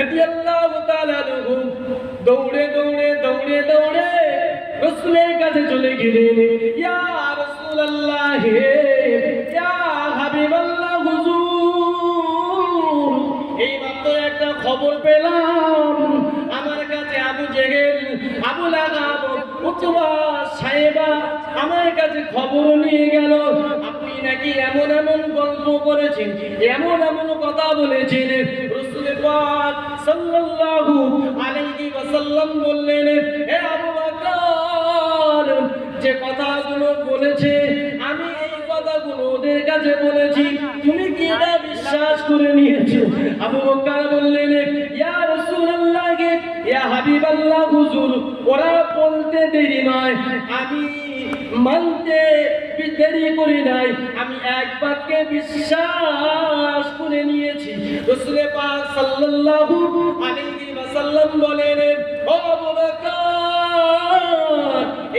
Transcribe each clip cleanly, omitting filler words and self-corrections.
রাদিয়াল্লাহু তাআলা আনহু দৌড়ে দৌড়ে দৌড়ে দৌড়ে রাসূলের কাছে চলে গেলেন। ইয়া রাসূলুল্লাহ, ইয়া হাবিবাল্লাহ হুজুর, এই মাত্র একটা খবর পেলাম, আমার কাছে আবু জেহেল, আবু লাহাব, উতবা, সাইবা আমার কাছে খবর নিয়ে গেল আপনি নাকি এমন এমন গল্প করেছেন, এমন এমন কথা বলেছেন। রাসূল পাক সাল্লাল্লাহু আলাইহি ওয়াসাল্লাম বললেন, হে আবু বকর, যে কথাগুলো বলেছে আমি এই কথাগুলো ওদের কাছে বলেছি, তুমি কি না বিশ্বাস করে নিয়েছো? আবু বকর বললেন, ইয়া রাসূলুল্লাহ, ইয়া হাবিবাল্লাহ হুজুর, ওরা বলতে দেরি নয়, আমি মানতে দেরি করি নাই, আমি এক বাক্যে বিশ্বাস করে নিয়েছি। রাসূল পাক সাল্লাল্লাহু আলাইহি ওয়াসাল্লাম বলেন, ও আবু বকর,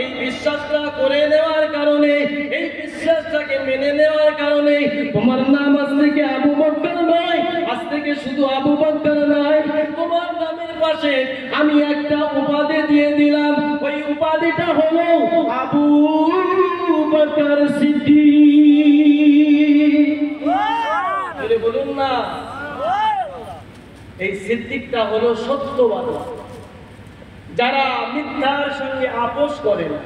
এই বিশ্বাসটা করে নেওয়ার কারণে, এই বিশ্বাসটাকে মেনে নেওয়ার কারণে তোমার নাম আজ থেকে আবু বকর নয়, আজ থেকে শুধু আবু বকর নয়, তোমার নামের পাশে আমি একটা উপাধি দিয়ে দিলাম, ওই উপাধিটা হলো আবু বকর সিদ্দিক। বলুন না, এই সিদ্দিকটা হলো সত্যবাদী, যারা মিথ্যার সঙ্গে আপোষ করে না,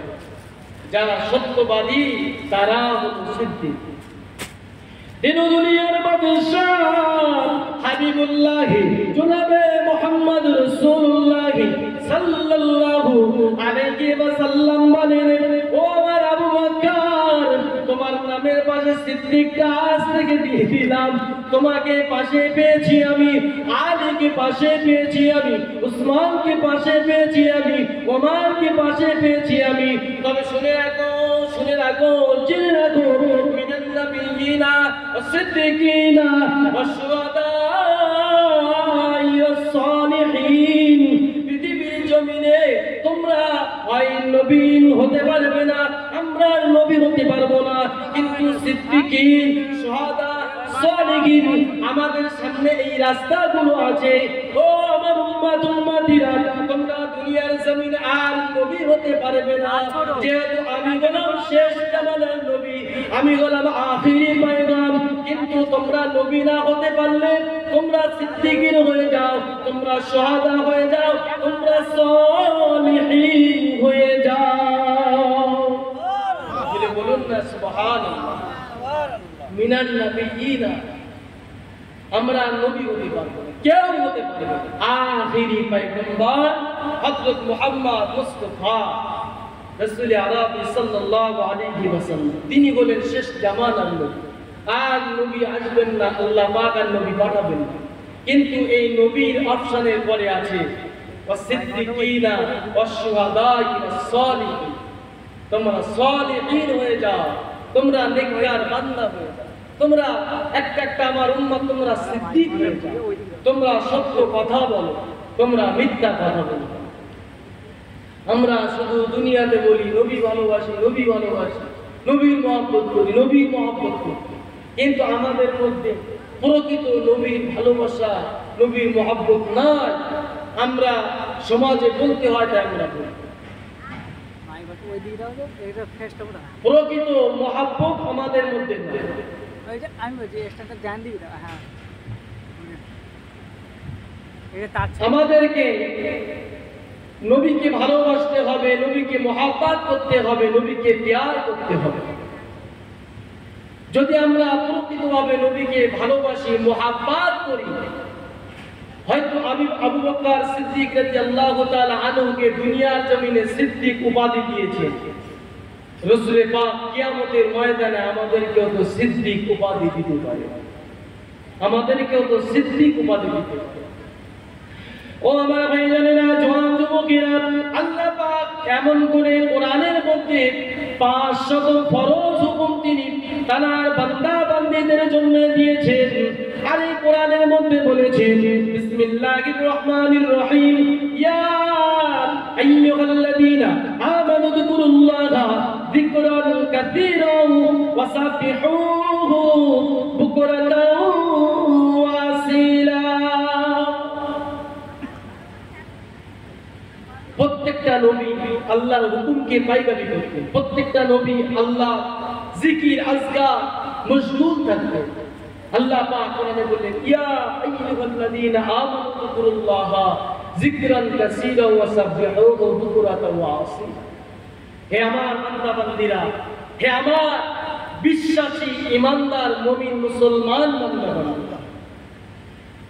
যারা সত্যবাদী তারা হলো সিদ্দিক। দিন দুনিয়ার বাদশাহ হাবিবুল্লাহ জনাবে মুহাম্মদ রাসূলুল্লাহ সাল্লাল্লাহু আলাইহি ওয়াসাল্লাম বলেন, ও আমার আবু বকর, তোমার নামের পাশে সিদ্দিকটা আজ থেকে দিয়ে দিলাম, তোমাকে পাশে পেয়েছি আমি, আলীকে পাশে পেয়েছি আমি, উসমানকে পাশে পেয়েছি আমি, ওমরকে পাশে পেয়েছি আমি। তবে শুনে রাখো, শুনে রাখো, জেনে রাখো, মিনান নাবিয়িনা ওয়াস-সিদ্দিকিনা ওয়াশ-শুহাদা'i ওয়াস-সালিহিন, পৃথিবীর জমিনে তোমরা হয় নবী হতে পারবে না, আমরা নবী হতে পারবো না, কিন্তু সিদ্দিকিন, শুহাদা, সালিহিন আমাদের সামনে এই রাস্তাগুলো আছে। ও আমার উম্মত উম্মতিরা, তোমরা দুনিয়ার জমিন আর নবী হতে পারবে না, যেহেতু আমি হলাম শেষ জামানার নবী, আমি হলাম আখিরি পয়গাম। কিন্তু তোমরা নবী না হতে পারলে তোমরা সিদ্দিকিন হয়ে যাও, তোমরা শুহাদা হয়ে যাও, তোমরা সালিহিন হয়ে যাও। বলুন না সুবহানাল্লাহ। মিনান নাবিয়িনা, আমরা নবী হতে পারবো না, কেউ হতে পারবে না। আখিরি পয়গম্বর হযরত মুহাম্মদ মুস্তাফা রাসূল আরবি সাল্লাল্লাহু আলাইহি ওয়াসাল্লাম, তিনি বলেন শেষ জামানার নবী। আর নবী আসবেন না, আল্লাহ পাক আর নবী পাঠাবেন না। কিন্তু এই নবীর অপশনের পরে আছে ওয়াস-সিদ্দিকিনা ওয়াশ-শুহাদা'i ওয়াস-সালিহিন, তোমরা সালিহিন হয়ে যাও, তোমরা নেককার বান্দা হয়ে যাও, তোমরা একটা আমার উম্মত, তোমরা সিদ্দিক হয়ে যাও, তোমরা সত্য কথা বলো, তোমরা মিথ্যা কথা বলো। আমরা শুধু দুনিয়াতে বলি নবী ভালোবাসি, নবী ভালোবাসি, নবীর মহব্বত করি, নবীর মহব্বত করি, কিন্তু আমাদের মধ্যে প্রকৃত নবীর ভালোবাসা, নবীর মহব্বত নাই। আমরা সমাজে বলতে হয় তাই আমরা বলি, প্রকৃত মহব্বত আমাদের মধ্যে নাই। আমাদেরকে নবীকে ভালোবাসতে হবে, নবীকে মহব্বত করতে হবে, নবীকে প্যার করতে হবে। যদি আমরা প্রকৃতভাবে নবীকে ভালোবাসি, মহব্বত করি, হয়তো আবু বকর সিদ্দিক রাদিয়াল্লাহু তাআলা আনহুকে দুনিয়ার জমিনে সিদ্দিক উপাধি দিয়েছেন। রাসূল পাক কিয়ামতের ময়দানে আমাদেরকেও তো সিদ্দিক উপাধি দিতে পারে, আমাদেরকেও তো সিদ্দিক উপাধি দিতে পারে। ও আমার ভাইজানেরা, জওয়ান যুবকেরা, আল্লাহ পাক এমন করে কোরআনের মধ্যে 500 ফরজ হুকুম তিনি তার বান্দা বান্দীদের জন্য দিয়েছেন। আর এই কোরআনের মধ্যে বলেছেন বিসমিল্লাহির রহমানির রহিম, ইয়া আইয়ুহাল্লাযীনা আমানু যিকুরুল্লাহা যিকরান কাসীরান ওয়াসাব্বিহুহু বুকরাতান ওয়া আসীলা। প্রত্যেকটা নবী আল্লাহর হুকুমকে পাইকারি করতেন, প্রত্যেকটা নবী আল্লাহ জিকির আজকার মশগুল থাকতেন। আল্লাহ পাক কোরআনে বললেন, ইয়া আইয়ুহাল্লাযীনা আমানু যিকুরুল্লাহা যিকরান কাসীরা ওয়া সাব্বিহুহু বুকরাতাও ওয়া আসীলা। হে আমার বান্দা বান্দীরা, হে আমার বিশ্বাসী ইমানদার মুমিন মুসলমান বান্দা বান্দীরা,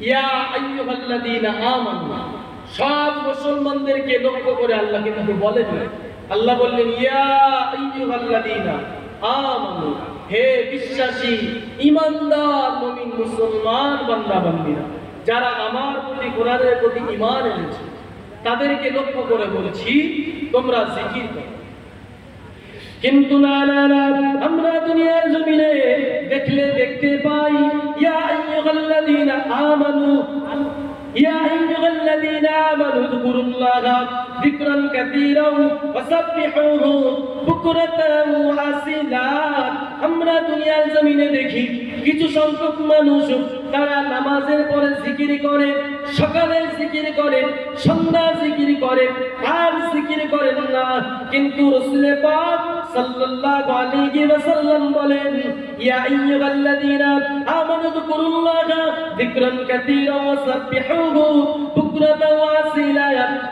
ইয়া আইয়ুহাল্লাযীনা আমানু, সব মুসলমানদেরকে লক্ষ্য করে আল্লাহ কিন্তু বলেন, আল্লাহ বললেন ইয়া আইয়ুহাল্লাযীনা আমানু, হে বিশ্বাসী ইমানদার মুমিন মুসলমান বান্দা বান্দীরা, যারা আমার প্রতি কোরআনের প্রতি ঈমান এনেছে, তাদেরকে লক্ষ্য করে বলছি তোমরা জিকির করো। কিন্তু না না না, আমরা দুনিয়ার জমিনে দেখলে দেখতে পাই ইয়া আইয়ুহাল্লাযীনা আমানু, ইয়া আইয়ুহাল্লাযীনা আমানু যিকুরুল্লাহা যিকরান কাসীরা ওয়া সাব্বিহুহু বুকরাতাও ওয়া আসীলা। আমরা দুনিয়ার জমিনে দেখি কিছু সংখ্যক মানুষ তারা নামাজের পরে জিকির করে, সকালে জিকির করে, সন্ধ্যা জিকির করে, আর জিকির করেন না। কিন্তু রাসূল পাক সাল্লাল্লাহু আলাইহি ওয়াসাল্লাম বলেন ইয়া আইয়ুহাল্লাযীনা আমানু যিকুরুল্লাহা যিকরান কাসীরা ওয়া সাব্বিহুহু বুকরাতাও ওয়া আসীলা।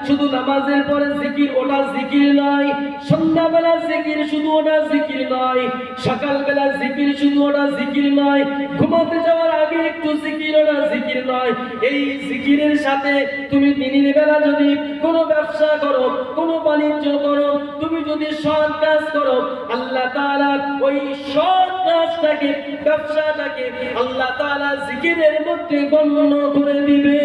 শুধু নামাজের পরে জিকির ওটা জিকির নয়, সন্ধ্যাবেলা জিকির শুধু ওটা জিকির নয়, সকালবেলা জিকির শুধু ওটা জিকির নয়, ঘুমাতে যাওয়ার আগে একটু জিকির ওটা জিকির নয়। এই জিকিরের সাথে তুমি দিনের বেলা যদি কোনো ব্যবসা করো, কোনো বাণিজ্য করো, তুমি যদি সৎ কাজ করো, আল্লাহ তাআলা ওই সৎ কাজটাকে, ব্যবসাটাকে আল্লাহ তাআলা জিকিরের মধ্যে গণ্য করে দিবে।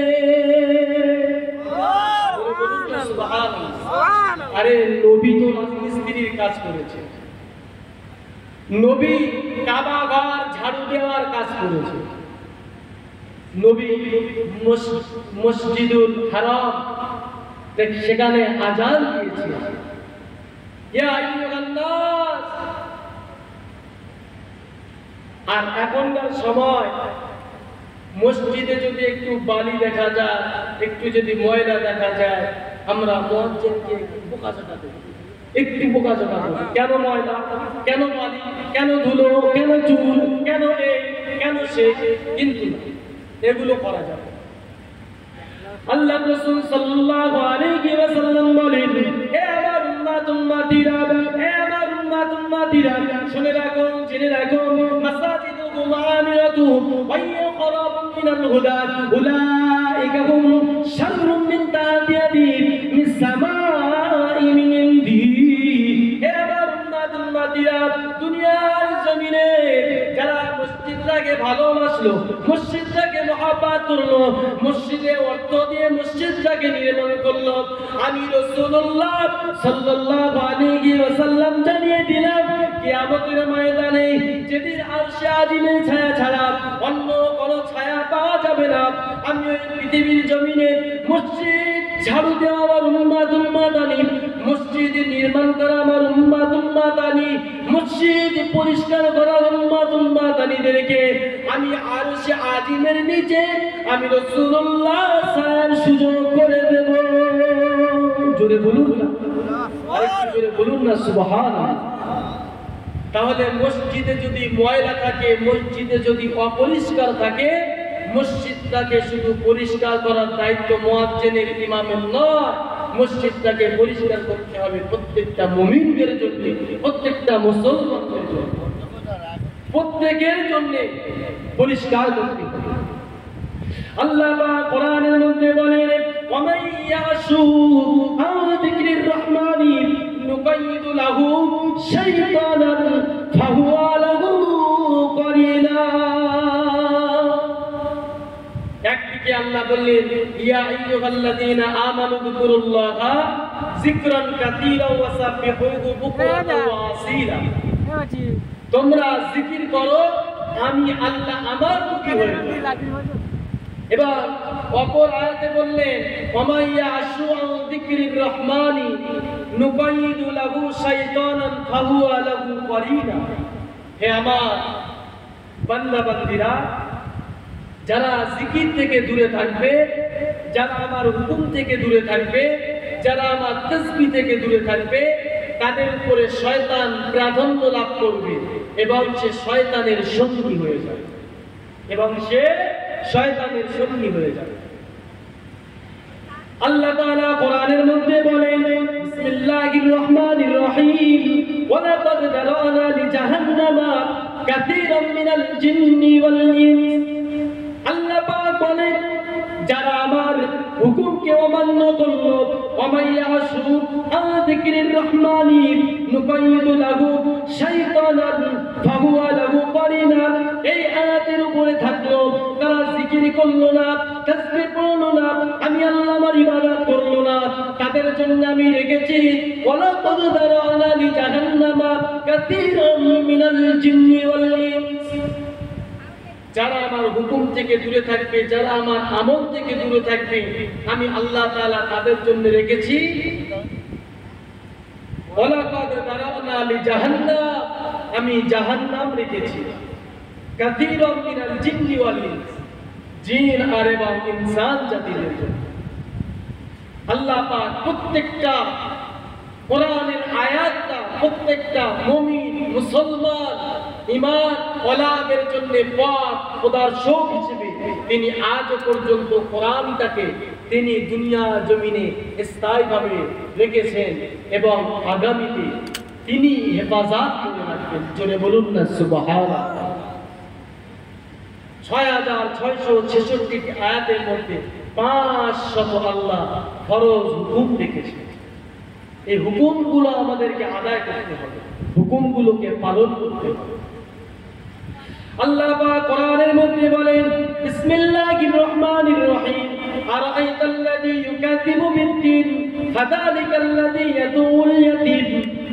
আরে নবী তো রাজমিস্ত্রির কাজ করেছে, নবী কাবা ঘর ঝাড়ু দেওয়ার কাজ করেছে, নবী মসজিদুল হারাম সেখানে আযান দিয়েছে। ইয়া আইয়ুহান নাস। আর এখনকার সময় মসজিদে যদি একটু বালি দেখা যায়, একটু যদি ময়লা দেখা যায়, আমরা মুয়াজ্জিনকে বোকাচোকা দেই, একটু বোকাচোকা দেই। কেন ময়লা, কেন বালি, কেন ধুলো, কেন চুল, কেন এই, কেন সেই? কিন্তু এগুলো করা যাবে। আল্লাহ রাসূল সাল্লাল্লাহু আলাইহি ওয়াসাল্লাম বলেন, হে আমার উম্মত উম্মতিরা, হে আমার উম্মত উম্মতিরা, শুনে রাখো, জেনে রাখো, মাসাজিদুকুম আমিরাতুহুম ওয়া ইয়াকরাবুম মিনাল হুদা উলাইকা হুম শাররুম মিন তাহতি মিস সামাই মিন ইনদি। হে আমার উম্মত উম্মতিরা, দুনিয়ার জমিনে যারা মসজিদটাকে ভালোবাসলো, মসজিদটাকে মহব্বত করলো, মসজিদে অর্থ দিয়ে মসজিদটাকে নির্মাণ করলো, আমি রাসূলুল্লাহ সাল্লাল্লাহু আলাইহি ওয়াসাল্লাম জানিয়ে দিলাম কিয়ামতের ময়দানে যেদিন আরশে আজিমের ছায়া ছাড়া অন্য কোনো ছায়া পাওয়া যাবে না, আমি ওই পৃথিবীর জমিনে মসজিদ ঝাড়ু দেওয়া আমার উম্মত উম্মতানি, মসজিদ নির্মাণ করা আমার উম্মত উম্মতানি, মসজিদ পরিষ্কার করা উম্মত উম্মতানিদেরকে আমি আরশে আজিমের নিচে আমি রাসূলুল্লাহ ছায়ার সুযোগ করে দেব। জোরে বলুন না, আরেকটু জোরে বলুন না সুবহানাল্লাহ। তাহলে মসজিদে যদি ময়লা থাকে, মসজিদে যদি অপরিষ্কার থাকে, মসজিদটাকে শুধু পরিষ্কার করার দায়িত্ব মুয়াজ্জিনের, ইমামের নয়। মসজিদটাকে পরিষ্কার করতে হবে প্রত্যেকটা মুমিনদের জন্য, প্রত্যেকটা মুসলমানদের জন্য, প্রত্যেকের জন্য পরিষ্কার করতে হবে। আল্লাহ পাক কোরআনের মধ্যে বলেন, ওয়ামান ইয়াশু আন যিকরির রহমানি নুকাইয়িদ লাহু শাইতানান ফাহুয়া লাহু করিনা। একদিকে আল্লাহ বললেন ইয়া আইয়ুহাল্লাযীনা আমানু যিকুরুল্লাহা যিকরান কাসীরা ওয়া সাব্বিহুহু বুকরাতাও ওয়া আসীলা। তোমরা জিকির করো, আমি আল্লাহ আমার মুখী হয়ে। এবার অপর আয়াতে বললেন ওয়ামান ইয়াশু আন যিকরির রহমানি নুকাইয়িদ লাহু শাইতানান ফাহুয়া লাহু করিনা। হে আমার বান্দা বান্দীরা, যারা জিকির থেকে দূরে থাকবে, যারা আমার হুকুম থেকে দূরে থাকবে, যারা আমার তাসবিহ থেকে দূরে থাকবে তাদের উপরে শয়তান প্রাধান্য লাভ করবে এবং সে শয়তানের সঙ্গী হয়ে যাবে আল্লাহ তাআলা কোরআনের মধ্যে বলেন বিসমিল্লাহির রহমানির রহিম ওয়ালাকাদ যারানা লিজাহান্নামা কাসীরাম মিনাল জিন্নি ওয়াল ইনস। আল্লাহ পাক বলেন যারা আমার হুকুমকে অমান্য করলো ওমাইয়াশু আন যিকরির রহমানি নুকাইয়িদু লাহু শাইতানান ফাহুয়া লাহু কারিনা। এই আয়াতের উপরে থাকলো তারা জিকির করলো না, তাসবিহ পড়লো না, আমি আল্লাহ আমার ইবাদত করলো না, তাদের জন্য আমি রেখেছি ওয়ালাকাদ যারানা লিজাহান্নামা কাসীরাম মিনাল জিন্নি ওয়াল ইনস। যারা আমার হুকুম থেকে দূরে থাকবে, যারা আমার আমল থেকে দূরে থাকবে, আমি আল্লাহ তাআলা তাদের জন্য রেখেছি ওয়ালাকাদ যারানা লিজাহান্নাম, আমি জাহান্নাম রেখেছি কাসীরাম মিনাল জিন্নি ওয়াল ইনস, জিন আর এবং ইনসান জাতির জন্য। আল্লাহ পাক প্রত্যেকটা কোরআনের আয়াতটা প্রত্যেকটা মুমিন মুসলমান ঈমান ওয়ালাদের জন্য পাক খোদার শৌক হিসেবে তিনি আজও পর্যন্ত কোরআনটাকে তিনি দুনিয়া জমিনে স্থায়ীভাবে রেখেছেন এবং আগামীতে তিনি হেফাজত করে রাখবেন। জোরে বলুন না সুবহানাল্লাহ। 6666 আয়াতের মধ্যে 500 আল্লাহ ফরজ হুকুম রেখেছেন। এই হুকুমগুলো আমাদেরকে আদায় করতে হবে, হুকুমগুলোকে পালন করতে হবে। আল্লাহ পাক কোরআনের মধ্যে বলেন বিসমিল্লাহির রহমানির রহিম আরাআইতাল্লাযী ইউকাযযিবু বিদ্দীন ফাযালিকাল্লাযী ইয়াদুল ইয়াতীম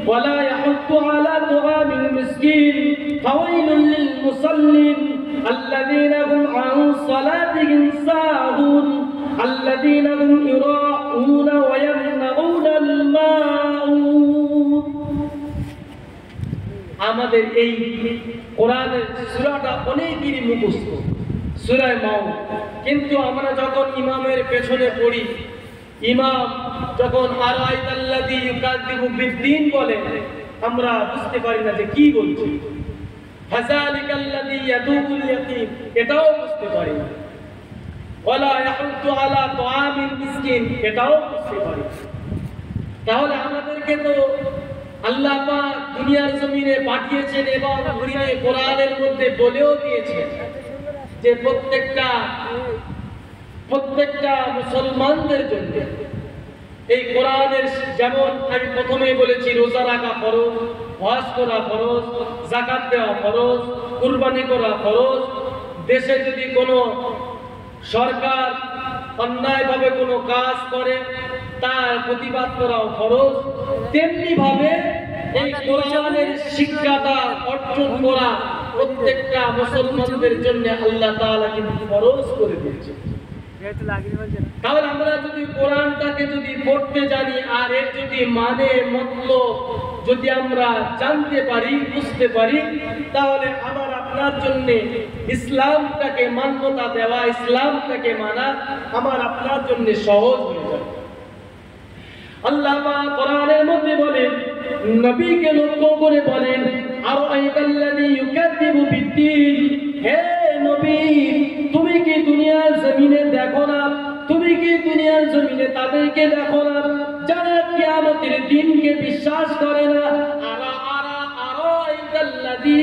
ওয়া লা ইয়াহুদ্দু আলা তুআমিল মিসকিন ফাওয়াইলুল লিল মুসাল্লিন আল্লাযীনা হুম আন সালাতিহিম সাহুন আল্লাযীনা হুম ইউরাউনা ওয়া ইয়ামনাউনাল মাউন। আমাদের এই কোরআনের সূরাটা অনেকেরই মুখস্থ, সূরা মাউন, কিন্তু আমরা যখন ইমামের পেছনে পড়ি, ইমাম যখন আরাআইতাল্লাযী ইউকাযযিবু বিদ্দীন বলে, আমরা বুঝতে পারি না যে কি বলছে। ফাযালিকাল্লাযী ইয়াদুল ইয়াতীম, এটাও বুঝতে পারি না। ওয়ালা ইয়াহুদ্দু আলা তুআমিল মিসকিন, এটাও বুঝতে পারি না। তাহলে আমাদেরকে তো আল্লাহ পাক দুনিয়ার জমিনে পাঠিয়েছেন এবং কোরআনের মধ্যে বলেও দিয়েছেন যে প্রত্যেকটা মুসলমানদের জন্য এই কোরআনের, যেমন আমি প্রথমেই বলেছি রোজা রাখা ফরজ, হজ করা ফরজ, যাকাত দেওয়া ফরজ, কুরবানি করা ফরজ, দেশে যদি কোনো সরকার অন্যায়ভাবে কোনো কাজ করে তার প্রতিবাদ করাও ফরজ। তেমনি ভাবে এই কোরআনের শিক্ষাটা অর্জন করা প্রত্যেকটা মুসলমানদের জন্য আল্লাহ তাআলা কিন্তু ফরজ করে দিয়েছে। তাহলে আমরা যদি কোরআনটাকে যদি পড়তে জানি আর এর যদি মানে মতলব যদি আমরা জানতে পারি, বুঝতে পারি, তাহলে আমার আপনার জন্য ইসলামটাকে মান্যতা দেওয়া, ইসলামটাকে মানা আমার আপনার জন্য সহজ হয়ে যাবে। আল্লাহ পাক কোরআনের মধ্যে বলেন, নবীকে লক্ষ্য করে বলেন আরাআইতাল্লাযী ইউকাযযিবু বিদ্দীন, হে নবী তুমি কি দুনিয়ার জমিনে দেখো না, তুমি কি দুনিয়ার জমিনে তাদেরকে দেখো না যারা কিয়ামতের দিনকে বিশ্বাস করে না। আরাআইতাল্লাযী,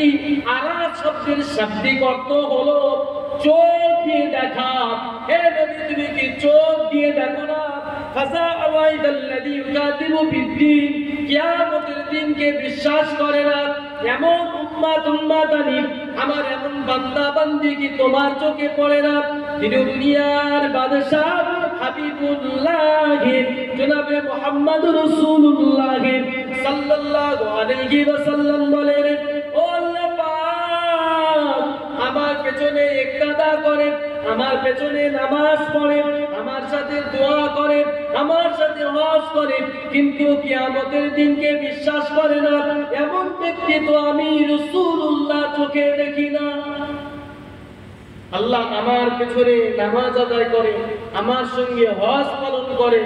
আরা শব্দের শাব্দিক অর্থ হলো চোখ দিয়ে দেখা। হে নবী তুমি কি চোখ দিয়ে দেখো না? ফাযালিকাল্লাযী ইউকাযযিবু বিদ্দীন, কিয়ামতের দিনকে বিশ্বাস করে না এমন উম্মাতানি, আমার এমন বান্দা বান্দি কি তোমার চোখে পড়ে না? তিনি দুনিয়ার বাদশাহ হাবিবুল্লাহ জনাবে মুহাম্মদুর রাসূলুল্লাহ সাল্লাল্লাহু আলাইহি ওয়াসাল্লাম বলেন, ও আল্লাহ পাক আমার পেছনে ইক্তাদা করে, আমার পেছনে নামাজ পড়ে, আমার সাথে দোয়া করে, আমার সাথে হজ করে, কিন্তু কিয়ামতের দিনকে বিশ্বাস করে না এমন ব্যক্তি তো আমি রাসূলুল্লাহ চোখে দেখি না। আল্লাহ আমার পেছনে নামাজ আদায় করে, আমার সঙ্গে হজ পালন করে,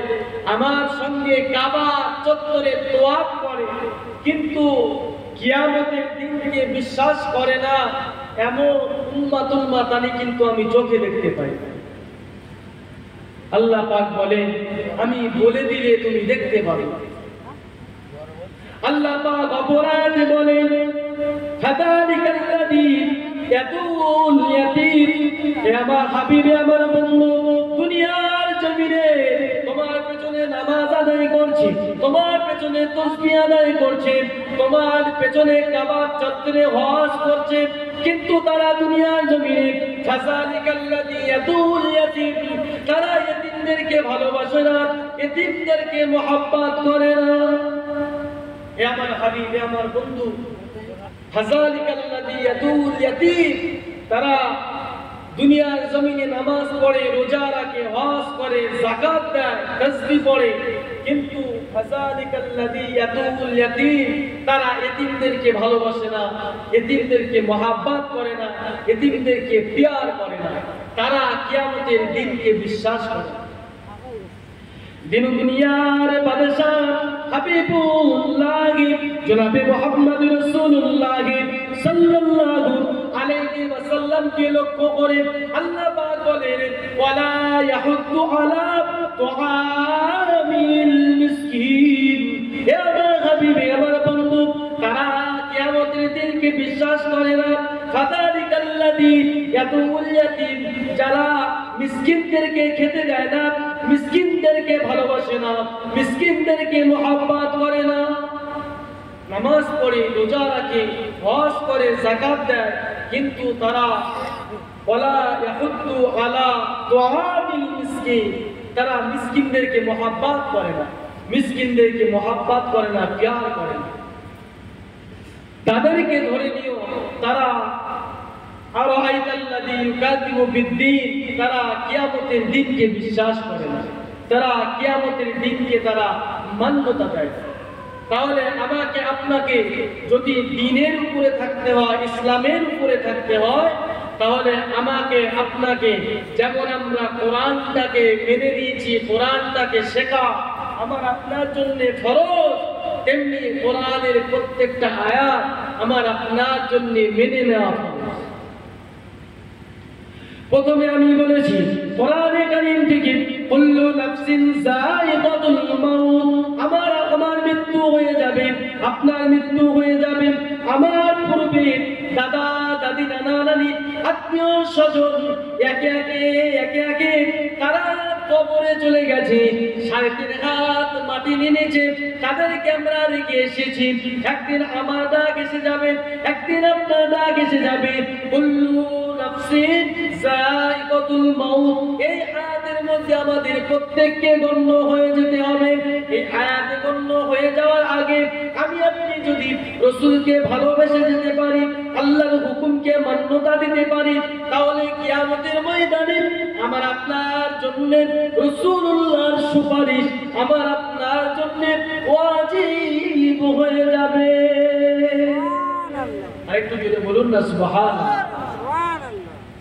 আমার সঙ্গে কাবা চত্বরে তোয়াফ করে, কিন্তু কিয়ামতের দিনকে বিশ্বাস করে না, এমন উম্মাতুল মাতানি কিন্তু আমি চোখে দেখতে পাই। আল্লাহ পাক বলেন, আমি বলে দিলে তুমি দেখতে পাবে। আল্লাহ পাক অপরাধে বলেন, ফাদালিকাল্লাযী ইয়াতুল ইয়াতীম, হে আমার হাবিবে, আমার বন্ধু, দুনিয়ার জমিনে তোমার পেছনে নামাজ আদায় করছে, তোমার পেছনে তাসবিহ আদায় করছে, তোমার পেছনে কাবা চত্বরে হজ করছে, কিন্তু তারা দুনিয়ার জমিনে ফাযালিকাল্লাযী ইয়াতুল ইয়াতীম, তারা ইতিমদেরকে ভালোবাসে না, ইতিমদেরকে মহব্বত করে না। হে আমার হাবিব, হে আমার বন্ধু, ফাযালিকাল্লাযী ইয়াতুল ইয়াতীম, তারা দুনিয়ার জমিনে নামাজ পড়ে, রোজা রাখে, হজ করে, যাকাত দেয়, তাসবিহ পড়ে, কিন্তু ফাযালিকাল্লাযী ইয়াতুল ইয়াতীম, তারা এতিমদেরকে ভালোবাসে না, এতিমদেরকে মহব্বত করে না, এতিমদেরকে প্যার করে না, তারা কিয়ামতের দিনকে বিশ্বাস করে না। দিন দুনিয়ার বাদশাহ হাবিবুল্লাহ জনাবে মুহাম্মদ রাসূলুল্লাহ সাল্লাল্লাহু আলাইহি ওয়াসাল্লাম কে লক্ষ্য করে আল্লাহ পাক বলেন, ওয়ালা ইয়াহুদ্দু আলা তুআমিল মিসকিন, হে আমার হাবিবে, আমার বন্ধু, তারা কিয়ামতের দিনকে বিশ্বাস করে না। ফাযালিকাল্লাযী ইয়াতুল ইয়াতীম, যারা মিসকিনদেরকে খেতে দেয় না, মিসকিনদেরকে ভালোবাসে না, মিসকিনদেরকে মহব্বত করে না, নামাজ পড়ে, রোজা রাখে, হজ করে, যাকাত দেয়, কিন্তু তারা ওয়ালা ইয়াহুদ্দু আলা তুআমিল মিসকিন, তারা মিসকিনদেরকে মহব্বত করে না, মিসকিনদেরকে মহব্বত করে না, প্যার করে না। তাদেরকে ধরে নিও, তারা আরাআইতাল্লাযী ইউকাযযিবু বিদ্দীন, তারা কিয়ামতের দিনকে বিশ্বাস করে না, তারা কিয়ামতের দিনকে তারা মান্যতা দেয়। তাহলে আমাকে আপনাকে যদি দ্বীনের উপরে থাকতে হয়, ইসলামের উপরে থাকতে হয়, তাহলে আমাকে আপনাকে, যেমন আমরা কোরআনটাকে মেনে নিয়েছি, কোরআনটাকে শেখা আমার আপনার জন্য ফরজ, তেমনি কোরআনের প্রত্যেকটা আয়াত আমার আপনার জন্য মেনে নেওয়া ফরজ। প্রথমে আমি বলেছি কোরআনে কারীম থেকে কুল্লু নাফসিন যায়িকাতুল মাউত, আমার মৃত্যু হয়ে যাবে, আপনার মৃত্যু হয়ে যাবে, আমার পূর্বে দাদা দাদি, নানা নানি, আত্মীয় স্বজন একে একে তারা কবরে চলে গেছে, 3.5 হাত মাটি নিয়েছে, তাদেরকে আমরা রেখে এসেছি। একদিন আমার ডাক এসে যাবে, একদিন আপনার ডাক এসে যাবে। কুল্লু নাফসিন যায়িকাতুল মাউত, এই আয়াতের মধ্যে আমাদের প্রত্যেককে গণ্য হয়ে যেতে হবে। এই আয়াতে গণ্য হয়ে যাওয়ার আগে আমি আপনি যদি রাসূলকে ভালোবেসে যেতে পারি, আল্লাহর হুকুমকে মান্যতা দিতে পারি, তাহলে কিয়ামতের ময়দানে আমার আপনার জন্য রাসূলুল্লাহর সুপারিশ আমার আপনার জন্য ওয়াজিব হয়ে যাবে। আরেকটু জোরে বলুন না সুবহানাল্লাহ।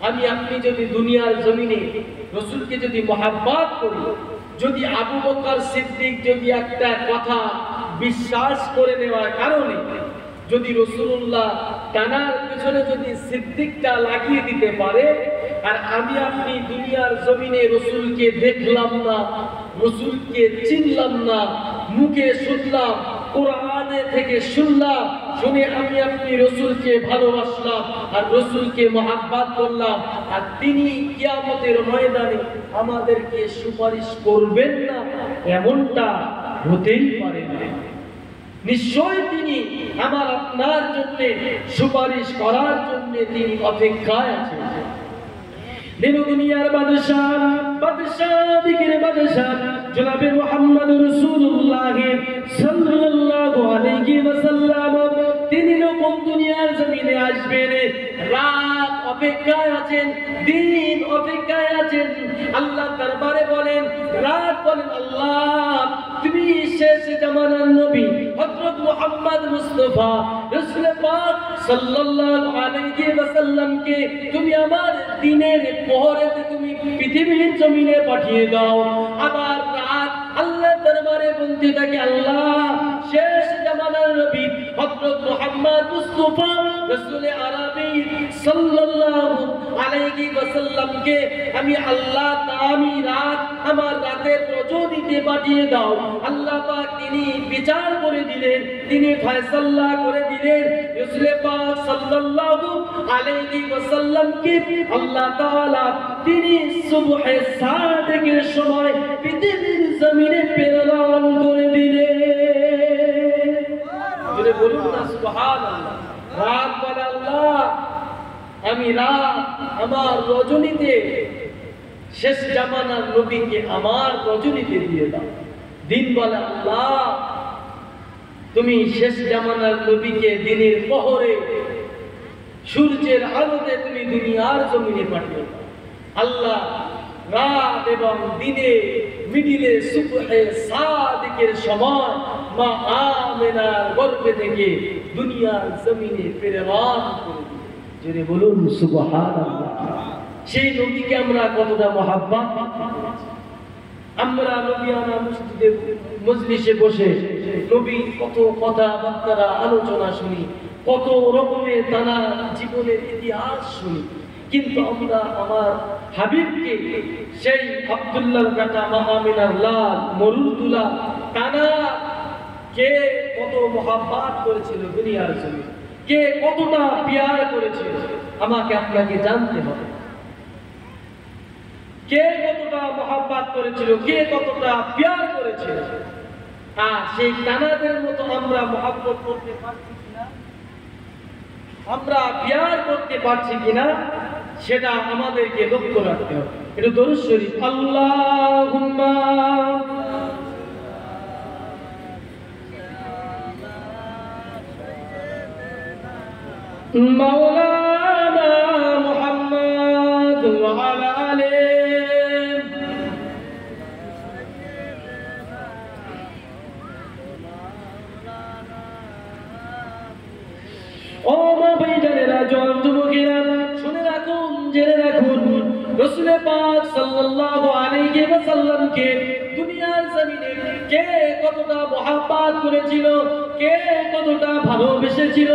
আমি আপনি যদি দুনিয়ার জমিনে রাসূলকে যদি মহব্বত করি, যদি আবু বকর সিদ্দিক যদি একটা কথা বিশ্বাস করে নেওয়ার কারণে যদি রাসূলুল্লাহ কানার পেছনে যদি সিদ্দিকটা লাগিয়ে দিতে পারে, আর আমি আপনি দুনিয়ার জমিনে রাসূলকে দেখলাম না, রাসূলকে চিনলাম না, মুখে শুনলাম, কোরআনে থেকে শুনলাম, শুনে আমি আপনি রাসূলকে ভালোবাসলাম আর রাসূলকে মহব্বত করলাম, আর তিনি কিয়ামতের ময়দানে আমাদেরকে সুপারিশ করবেন না, এমনটা হতেই পারে না। নিশ্চয় তিনি আমার আপনার জন্য সুপারিশ করার জন্য তিনি অপেক্ষায় আছেন। দুনিয়ার বাদশাহ দিকের বাদশাহ জনাবে মুহাম্মদ রাসূলুল্লাহ সাল্লাল্লাহু আলাইহি ওয়াসাল্লাম, তিনি যখন দুনিয়ার জমিনে আসবেন, রাত অপেক্ষায় আছেন, দিন অপেক্ষায় আছেন। আল্লাহ দরবারে বলেন, রাত বলেন, আল্লাহ তুমি শেষ জামানার নবী হযরত মুহাম্মদ মুস্তাফা রাসূল পাক সাল্লাল্লাহু আলাইহি ওয়াসাল্লামকে তুমি আমার দিনের প্রহরেতে তুমি পৃথিবীর জমিনে পাঠিয়ে দাও। আবার রাত আল্লাহ দরবারে বলতে থাকে, আল্লাহ শেষ জামানার নবী হযরত মুহাম্মদ মুস্তাফা রাসূল আরবী সাল্লাল্লাহু আলাইহি ওয়াসাল্লামকে আমি আল্লাহ আমি রাত আমার রাতের রজনীতে পাঠিয়ে দাও। আল্লাহ পাক তিনি বিচার করে দিলেন, তিনি ফয়সালা করে দিলেন। রাসূল পাক সাল্লাল্লাহু আলাইহি ওয়াসাল্লামকে আল্লাহ তাআলা তিনি সুবহে সাদিকের সময় পৃথিবীর জমিনে প্রেরণ করে দিলেন। জোরে বলুন না সুবহানাল্লাহ। রাত বলে, আল্লাহ আমি রাত আমার রজনীতে শেষ জামানার নবীকে আমার রজনীতে দিয়ে দাও। দিন বলে, আল্লাহ তুমি শেষ জামানার নবীকে দিনের প্রহরে সূর্যের আলোতে তুমি দুনিয়ার জমিনে পাঠিয়ে দাও। আল্লাহ রাত এবং দিনে মিডিলে সুবহে সাদিকের সময় মা আমেনার গর্ভে থেকে দুনিয়ার জমিনে প্রেরণ করে দিলেন। যদি বলুন সুবহানাল্লাহ। সেই নবীকে আমরা কতটা মহাব্বত, আমরা নবিয়ানা মসজিদে মজলিসে বসে নবীর কত কথাবার্তা আলোচনা শুনি, কত রকমের তারা জীবনের ইতিহাস শুনি, কিন্তু আমরা আমার হাবিবকে সেই আব্দুল্লাহর বেটা মা আমিনার লাল মরুদুলা তারা কে কত মহাব্বত করেছিল দুনিয়ার জন্য, কে কতটা প্যার করেছিল আমাকে আপনাকে জানতে হবে। কে কতটা মহাব্বত করেছিল, কে কতটা প্যার করেছিল, আর সেই তানাদের মতো আমরা মহাব্বত করতে পারছি কিনা, আমরা প্যার করতে পারছি কিনা সেটা আমাদেরকে লক্ষ্য রাখতে হবে। এটা দরুদ শরীফ। আল্লাহুম্মা মাওলানা মুহাম্মদ ওয়া আলা আলিহি। ও মা ভাইজানেরা, জওয়ান যুবকেরা, শুনে রাখুন, জেনে রাখুন, রাসূল পাক সাল্লাল্লাহু আলাইহি ওয়াসাল্লামকে দুনিয়ার জমিনে কে কতটা মহব্বত করেছিল, কে কতটা ভালোবেসেছিল,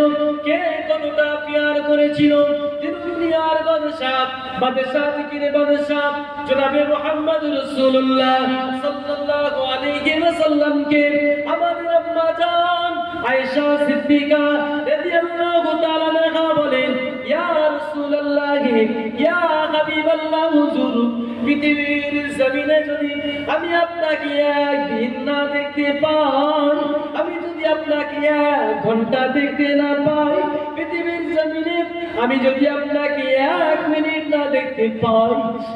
কে কতটা প্যার করেছিল। তিনি দুনিয়ার বাদশা, বাদশা থেকে বাদশা জনাবে মুহাম্মদ রাসূলুল্লাহ সাল্লাল্লাহু আলাইহি ওয়াসাল্লামকে আমাদের আম্মা জান আয়েশা সিদ্দিকা রাদিয়াল্লাহু তাআলা আনহা বলেন, ইয়া রাসূলুল্লাহ, ইয়া হাবিবাল্লাহ, হুজুর পৃথিবীর জমিনে যদি আমি আপনাকে একদিন না দেখতে পাই, আমি যদি আপনাকে এক ঘন্টা দেখতে না পাই, পৃথিবীর জমিনে আমি যদি আপনাকে এক মিনিট না দেখতে পাই,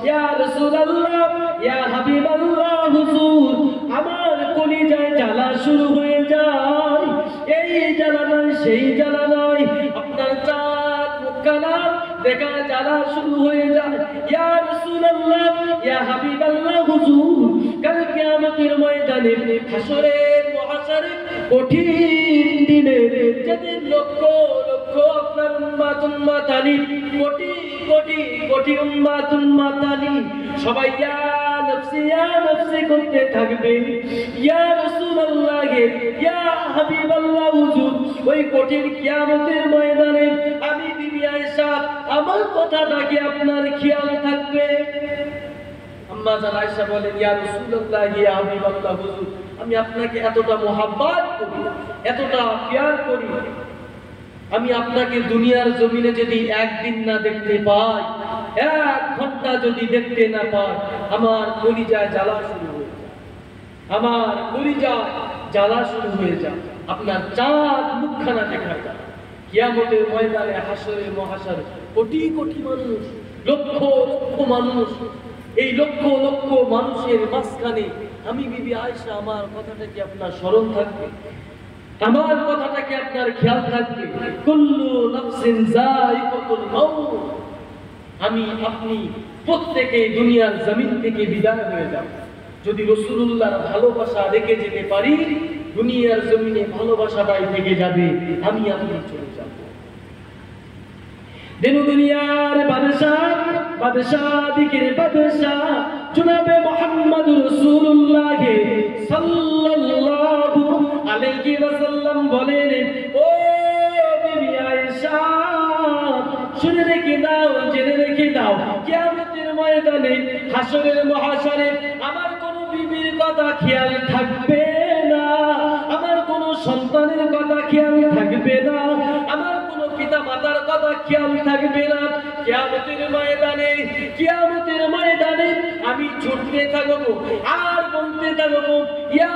ইয়া রাসূলুল্লাহ, ইয়া হাবিবাল্লাহ, হুজুর আমার কলিজায় জ্বালা শুরু হয়ে যায়। এই জ্বালা নয়, সেই জ্বালা নয়, আপনার চাঁদ মুখখানা দেখা জ্বালা শুরু হয়ে যায়। ইয়া রাসূলুল্লাহ, ইয়া হাবিবাল্লাহ, হুজুর কাল কিয়ামতের ময়দানে হাসরের মহাশরে কঠিন দিনে যেদিন লক্ষ লক্ষ আপনার উম্মাত উম্মাতানি কোটি কোটি কোটি উম্মাত উম্মাতানি সবাই ইয়া নফসি করতে থাকবে। ইয়া রাসূলুল্লাহ, ইয়া হাবিবাল্লাহ, হুজুর ওই কঠিন কিয়ামতের ময়দানে আমি বিবি আয়েশা আমার কথাটা কি আপনার খেয়াল থাকবে? আম্মা জান আয়েশা বলেন, ইয়া রাসূলুল্লাহ, ইয়া হাবিবাল্লাহ, হুজুর আমি আপনাকে এতটা মহব্বত করি, এতটা প্যার করি, আমি আপনাকে দুনিয়ার জমিনে যদি একদিন না দেখতে পাই, এক ঘন্টা যদি দেখতে না পাই, আমার কলিজায় জ্বালা শুরু হয়ে যায়, আমার কলিজায় জ্বালা শুরু হয়ে যায়। আপনার চাঁদ মুখখানা দেখা যায় কিয়ামতের ময়দানে, হাসরে মহাশরে কোটি কোটি মানুষ, লক্ষ লক্ষ মানুষ, এই লক্ষ লক্ষ মানুষের মাঝখানে আমি বিবি আয়েশা আমার কথাটা কি আপনার স্মরণ থাকবে? আমার কথাটা কি আপনার খেয়াল থাকবে? কুল্লু নাফসিন যায়িকাতুল মাউত, আমি আপনি প্রত্যেকে দুনিয়ার জমিন থেকে বিদায় হয়ে যাব। যদি রাসূলুল্লাহর ভালোবাসা রেখে যেতে পারি, দুনিয়ার জমিনে ভালোবাসাটাই থেকে যাবে, আমি আপনি চলে যাব। দিন দুনিয়ার বাদশাহ দিকের বাদশাহ জনাবে মুহাম্মদ রাসূলুল্লাহ সাল্লাল্লাহু আলাইহি ওয়াসাল্লাম বলেন, ও বিবি আয়েশা, শুনে রেখে দাও, জেনে রেখে দাও, কিয়ামতের ময়দানে হাসরের মহাশরে আমার কোনো বিবির কথা খেয়াল থাকবে না, আমার কোনো সন্তানের কথা খেয়াল থাকবে না, আমার কোনো পিতা মাতার কথা খেয়াল থাকবে না। কিয়ামতের ময়দানে আমি ছুটতে থাকবো আর বলতে থাকবো, ইয়া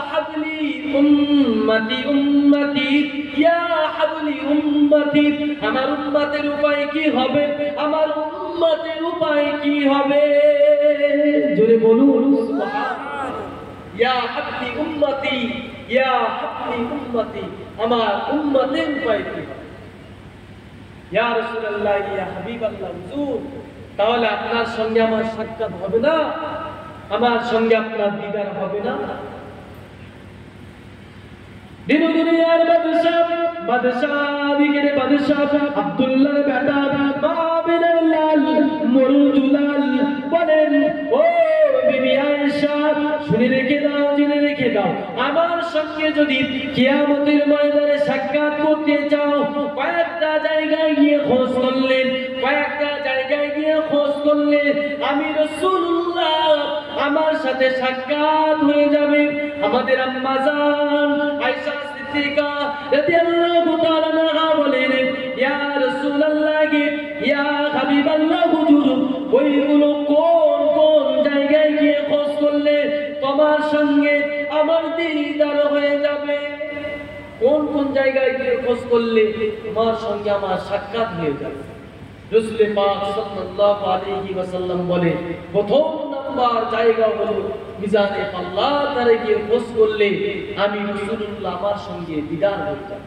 হাবলি উম্মতি উম্মতি, ইয়া হাবলি উম্মতি। আমার উম্মতের উপায় কি হবে? আমার উম্মতের উপায় কি হবে? জোরে বলুন সুবহানাল্লাহ। ইয়া হাবলি উম্মতি, ইয়া হাবলি উম্মতি, আমার উম্মতের উপায় কি হবে? ইয়া রাসূলুল্লাহ, ইয়া হাবিবাল্লাহ, হুজুর, তাহলে আপনার সঙ্গে আমার সাক্ষাৎ হবে না, আমার সঙ্গে আপনার দিদার হবে না? দিন দুনিয়ার বাদশাহ দিকের বাদশাহ আব্দুল্লাহর বেটা বাবিনের লাল মরুদুলাল বলেন, ও বিবি আয়েশা, শুনে রেখে দাও, জেনে রেখে দাও, আমার সঙ্গে যদি কিয়ামতের ময়দানে সাক্ষাৎ করতে চাও, কয়েকটা জায়গায় গিয়ে খোঁজ করলেন, আমি রাসূলুল্লাহ আমার সাথে সাক্ষাৎ হয়ে যাবে। আমাদের আম্মা জান আয়েশা সিদ্দিকা রাদিয়াল্লাহু তাআলা আনহা বলেন, ইয়া রাসূলুল্লাহ, ইয়া হাবিবাল্লাহ, হুজুর, ওইগুলো কোন কোন জায়গায় গিয়ে খোঁজ করলে তোমার সঙ্গে আমার দিদার হয়ে যাবে? কোন কোন জায়গায় গিয়ে খোঁজ করলে তোমার সঙ্গে আমার সাক্ষাৎ হয়ে যাবে? রাসূল পাক সাল্লাল্লাহু আলাইহি ওয়াসাল্লাম বলে, প্রথম নাম্বার জায়গা হলো মিজানে পাল্লা তারে গিয়ে খোঁজ করলে আমি রাসূলুল্লাহ আমার সঙ্গে দিদার হয়ে যাব।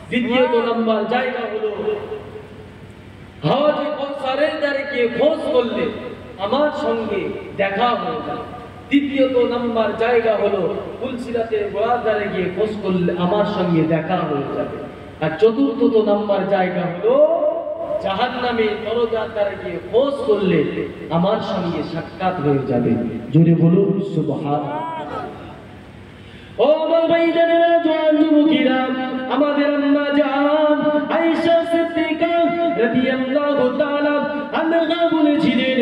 দ্বিতীয়ত নাম্বার জায়গা হলো হাওজে কাউসারের দ্বারে গিয়ে খোঁজ করলে আমার সঙ্গে দেখা হয়ে যাবে। তৃতীয়ত নাম্বার জায়গা হলো ফুলসিরাতের গোড়ার দ্বারে গিয়ে খোঁজ করলে আমার সঙ্গে দেখা হয়ে যাবে। আর চতুর্থ নাম্বার জায়গা হলো জাহান্নামের দরজার দ্বারে গিয়ে খোঁজ করলে আমার সঙ্গে সাক্ষাৎ হয়ে যাবে। জোরে বলুন সুবহানাল্লাহ। ও আমার ভাইজানেরা, জওয়ান যুবকেরা, আমাদের আম্মা জান আয়েশা সিদ্দিকা রাদিয়াল্লাহু তাআলা আনহা বলেছিলেন,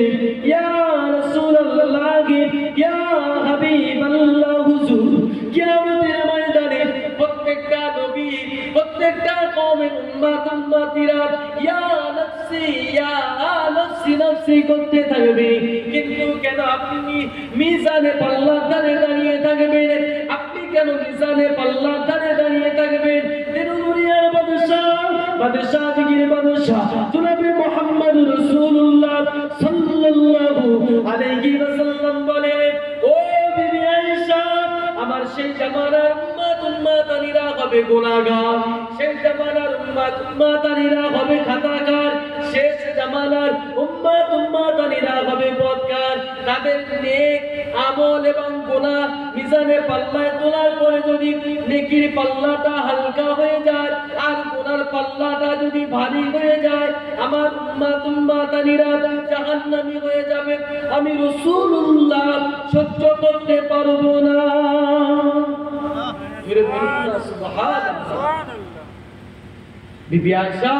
ইয়া রাসূলুল্লাহ, ইয়া হাবিবাল্লাহ, হুজুর, কিয়ামতের ময়দানে প্রত্যেকটা নবী, প্রত্যেকটা কওমের উম্মতিরা ইয়া নাফসি, ইয়া নাফসি, নাফসি করতে থাকবে, কিন্তু কেন আপনি মিজানে পাল্লার ধারে দাঁড়িয়ে থাকবেন? আপনি কেন মিজানে পাল্লার ধারে দাঁড়িয়ে থাকবেন? দুনিয়ার বাদশাহ দিকের বাদশাহ জনাবে মুহাম্মদ রাসূলুল্লাহ সাল্লাল্লাহু আলাইহি ওয়াসাল্লাম বলে, ও বিবি আয়েশা, আমার সেই জামানার উম্মতানিরা হবে গুনাহগার, সেই জামানার উম্মতানিরা হবে খাতাকার, শেষ জামানার উম্মতানিরা হবে বদকার। তাদের নেক আমল এবং গুনাহ মিজানে পাল্লায় তোলার পরে যদি নেকির পাল্লাটা হালকা হয়ে যায় আর গুনার পাল্লাটা যদি ভারী হয়ে যায়, আমার উম্মতানিরা জাহান্নামী হয়ে যাবে। আমি রাসূলুল্লাহ সহ্য করতে পারবো না। বিবি আয়েশা,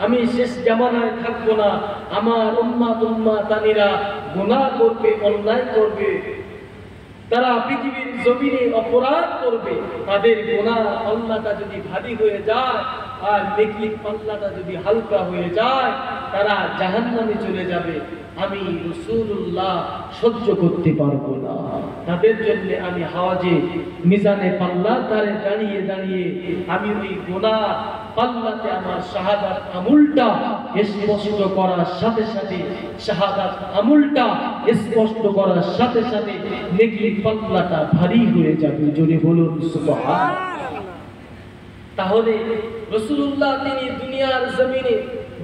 আমি শেষ জামানায় থাকবো না, আমার উম্মতানিরা গুনাহ করবে, অন্যায় করবে, তারা পৃথিবীর জমিনে অপরাধ করবে। তাদের গুনাহ পাল্লাটা যদি ভারী হয়ে যায় আর নেকির পাল্লাটা যদি হালকা হয়ে যায়, তারা জাহান্নামে চলে যাবে। আমি রাসূলুল্লাহ সহ্য করতে পারবো না। তাদের জন্য আমি হাওজে মিজানে পাল্লার ধারে দাঁড়িয়ে দাঁড়িয়ে আমি ওই গুনাহ পাল্লাতে আমার শাহাদাত আমলটা স্পষ্ট করার সাথে সাথে, শাহাদাত আমলটা স্পষ্ট করার সাথে সাথে নেকির পাল্লাটা ভারী হয়ে যাবে। জোরে বলুন সুবহানাল্লাহ। তাহলে রাসূলুল্লাহ তিনি দুনিয়ার জমিনে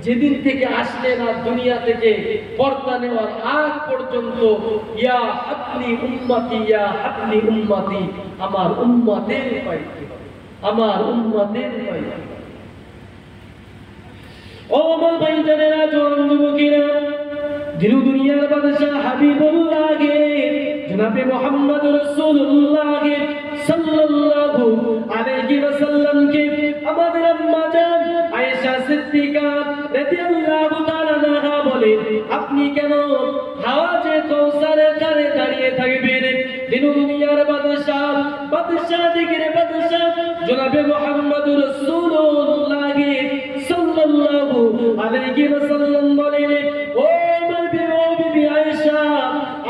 যেদিন থেকে আসলেন আর দুনিয়া থেকে পর্দা নেওয়ার আগ পর্যন্ত ইয়া হাবলি উম্মতি ইয়া হাবলি উম্মতি, আমার উম্মতের উপায় কি হবে, আমার উম্মতের উপায় কি হবে। ও আমার ভাইজানেরা, জওয়ান যুবকেরা, দিন দুনিয়ার বাদশা হাবিবুল্লাহকে জনাবে মুহাম্মদ রাসূলুল্লাহকে সাল্লাল্লাহু আলাইহি ওয়াসাল্লামকে আমাদের আম্মা জান আয়েশা সিদ্দিকা রাদিয়াল্লাহু তাআলা আনহা বলে, আপনি কেন হাওজে কাউসারের ধারে দাঁড়িয়ে থাকবেন? দিন দুনিয়ার বাদশা দিগের বাদশা জনাবে মুহাম্মদ রাসূলুল্লাহকে সাল্লাল্লাহু আলাইহি ওয়াসাল্লাম বলেন, ও বিবি আয়েশা,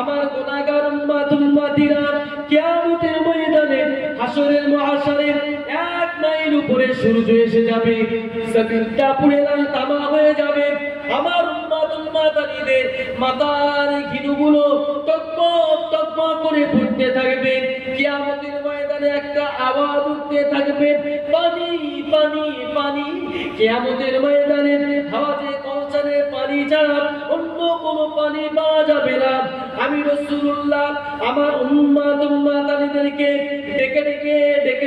আমার গুনাহগার উম্মতিরা কিয়ামতের ময়দানে হাসরের মহাশরে 1 মাইল উপরে সূর্য এসে যাবে, জমিনটা পুড়ে লাল তামা হয়ে যাবে, আমার উম্মতদের মাথার ঘিলুগুলো টকবক টকবক করে ফুটতে থাকবে। কিয়ামতের ময়দানে একটা আওয়াজ উঠতে থাকবে, পানি পানি পানি। কিয়ামতের ময়দানে হাওজে কাউসারের পানি ছাড়া অন্য কোনো পানি পাওয়া যাবে না। আমি রাসূলুল্লাহ আমার উম্মতদেরকে ডেকে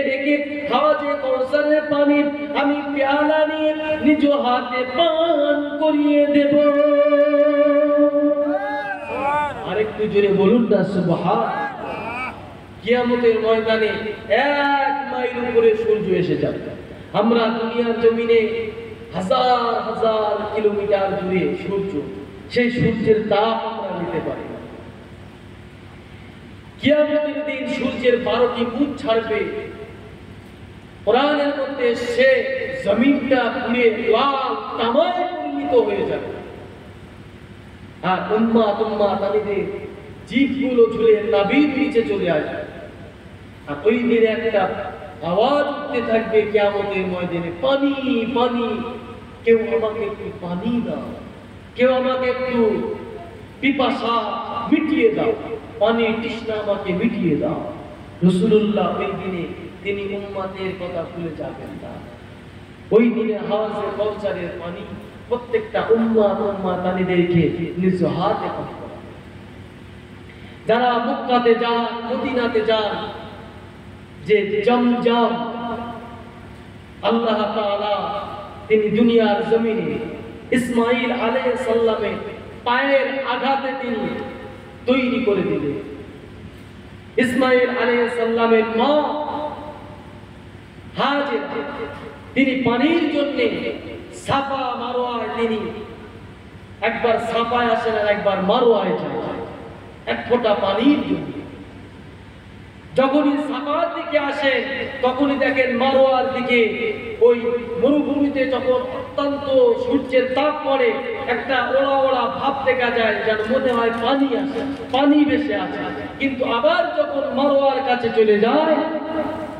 ডেকে হাওজে কাউসারের পানি আমি পেয়ালা নিয়ে নিজ হাতে পান করিয়ে দেব। আরেকটু জোরে বলুন না সুবহান। কিয়ামতের ময়দানে 1 মাইল উপরে সূর্য এসে যাবে। আমরা দুনিয়ার জমিনে হাজার হাজার কিলোমিটার দূরে সূর্য, সেই সূর্যের তাপ আমরা নিতে পারি না। কিয়ামতের দিন সূর্যের 12টি মুখ ছাড়বে। কোরআনের মধ্যে সে জমিনটা পুড়ে লাল তামায় পরিণত হয়ে যাবে, আর উম্মতাদের জিভগুলো ঝুলে নাভির নিচে চলে আসবে। আর ওই দিনে একটা আওয়াজ উঠতে থাকবে কিয়ামতের ময়দানে, পানি পানি, কেউ আমাকে একটু পানি দাও, কেউ আমাকে একটু পিপাসা মিটিয়ে দাও, পানির তৃষ্ণা আমাকে মিটিয়ে দাও। রাসূলুল্লাহ ওই দিনে তিনি উম্মতের কথা ভুলে যাবেন না। ওই দিনে হাওজে কাউসারের পানি প্রত্যেকটা উম্মতদেরকে নিজ হাতে পান করাবেন। যারা মক্কাতে যান, মদিনাতে যান, যে জমজম আল্লাহ তাআলা তিনি দুনিয়ার জমিনে ইসমাঈল আলাইহিস সালামের পায়ের আঘাতে তিনি তৈরি করে দিলেন। ইসমাঈল আলাইহিস সালামের মা হাজেরা তিনি পানির জন্য সাফা মারওয়ায় তিনি একবার সাফায় আসেন আর একবার মারওয়ায় যান, এক ফোঁটা পানির জন্য। যখনই সাফার দিকে আসেন তখনই দেখেন মারওয়ার দিকে ওই মরুভূমিতে যখন অত্যন্ত সূর্যের তাপ পড়ে একটা ওড়া ওড়া ভাব দেখা যায়, যেন মনে হয় পানি আছে, পানি ভেসে আছে। কিন্তু আবার যখন মারওয়ার কাছে চলে যায়,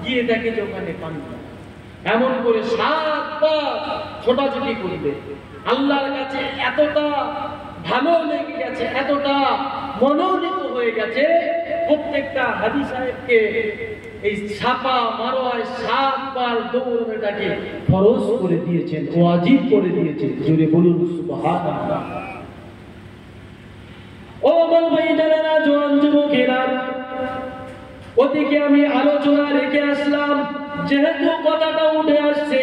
গিয়ে দেখে যে ওখানে পানি নেই। এমন করে 7 বার ছোটাছুটি করবে। আল্লাহর কাছে এতটা ভালো লেগে গেছে, এতটা মনোনীত হয়ে গেছে, প্রত্যেকটা হাজী সাহেবকে এই সাফা মারওয়ায় 7 বার দৌড়ানোটাকে ফরজ করে দিয়েছেন, ওয়াজিব করে দিয়েছেন। জোরে বলুন সুবহানাল্লাহ। ও আমার ভাইজানেরা, জওয়ান যুবকেরা, ওদিকে আমি আলোচনা রেখে আসলাম, যেহেতু কথাটা উঠে আসছে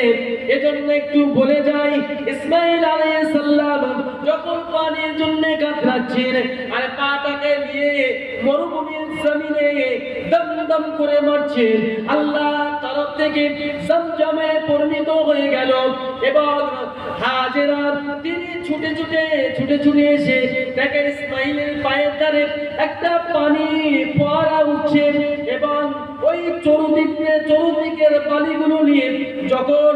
এজন্য একটু বলে যাই। ইসমাঈল আলাইহিস সালাম যখন পানির জন্য কাতরাচ্ছেন আর পাটাকে নিয়ে মরুভূমির জমিনে দমদম করে মারছেন, আল্লাহ তরফ থেকে জমজমে পরিণত হয়ে গেল এবং হাজেরা তিনি ছুটে ছুটে এসে দেখেন ইসমাঈলের পায়ের ধারে একটা পানি ফোয়ারা উঠছে এবং ওই চতুর্দিকের পানিগুলো নিয়ে যখন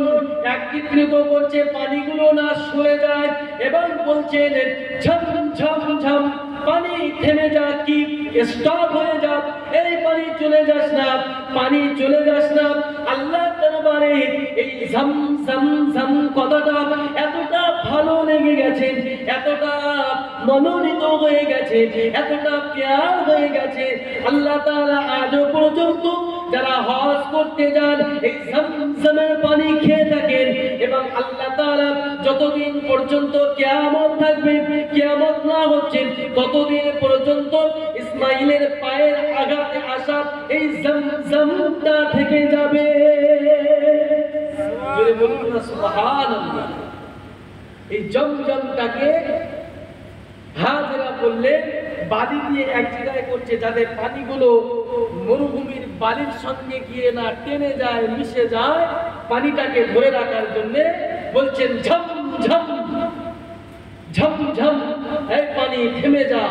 একত্রিত করছে, পানিগুলো না সরে যায় এবং বলছেন ঝম ঝম ঝম, পানি থেমে যা, কি স্টপ হয়ে যা, এই পানি চলে যাস না, পানি চলে যাস না। আল্লাহ দরবারে এই ঝম ঝম ঝম কথাটা এতটা ভালো লেগে গেছে, এতটা মনোনীত হয়ে গেছে, এতটা প্যার হয়ে গেছে, আল্লাহ তাআলা আজও পর্যন্ত যারা হজ করতে যান এই জমজমের পানি খেয়ে থাকেন এবং আল্লাহ তাআলা যতদিন পর্যন্ত কিয়ামত থাকবে, কিয়ামত না হচ্ছে ততদিন পর্যন্ত ইসমাইলের পায়ের আঘাতে আসা এই জমজমটা থেকে যাবে। জোরে বলুন না সুবহানাল্লাহ। এই জমজমটাকে হাজরা বললে বালি দিয়ে এক জায়গায় করছে যাতে পানিগুলো মরুভূমির বালির সঙ্গে গিয়ে না টেনে যায়, মিশে যায়, পানিটাকে ধরে রাখার জন্য বলছেন ঝম ঝম ঝম ঝম, এই পানি থেমে যা,